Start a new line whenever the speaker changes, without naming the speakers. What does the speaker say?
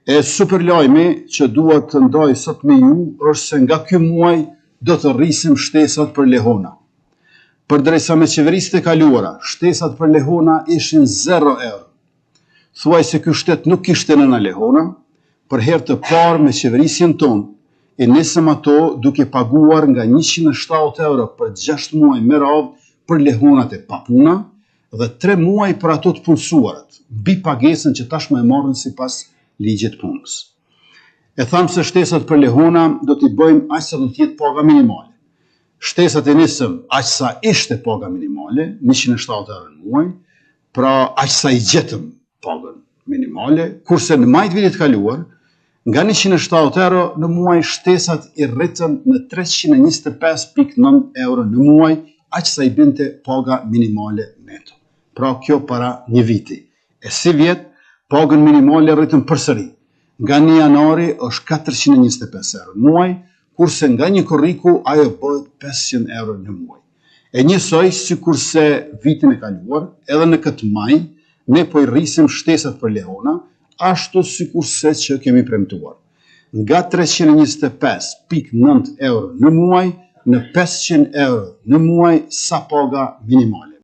E super lajmi që duhet të ndaj sot me ju është se nga ky muaj do të rrisim shtesat për lehona. Përderisa me qeverisjet e kaluara, shtesat për lehona ishin 0 euro. Thuaj se ky shtet nuk kishte nëna lehona, për herë të parë me qeverisjen tonë, e nisëm ato duke paguar nga 107 euro për 6 muaj me radhë për lehonat e papuna dhe 3 muaj për ato të punësuarat, mbi pagesën që tashmë e marrin sipas ligjit punës. E thamë se shtesat për lehona do t'i bëjmë aq sa do t'jetë paga minimale. Shtesat e nisëm aq sa ishte paga minimale, 107 euro në muaj, pra aq sa i gjetëm pagën minimale, kurse në maj të vitit kaluar, nga 107 euro në muaj shtesat i rritën në 325.9 euro në muaj, aq sa i binte paga minimale neto. Pra kjo para një viti. E si vjet, pagën minimale rritën përsëri. Nga 1 janari është 425 euro në muaj, kurse nga një korriku ajo bëhet 500 euro në muaj. E njësoj si kurse vitin e kaluar, edhe në këtë maj, ne po i rrisim shtesat për lehona, ashtu si kurse që kemi premtuar. Nga 325.9 euro në muaj, në 500 euro në muaj sa paga minimale.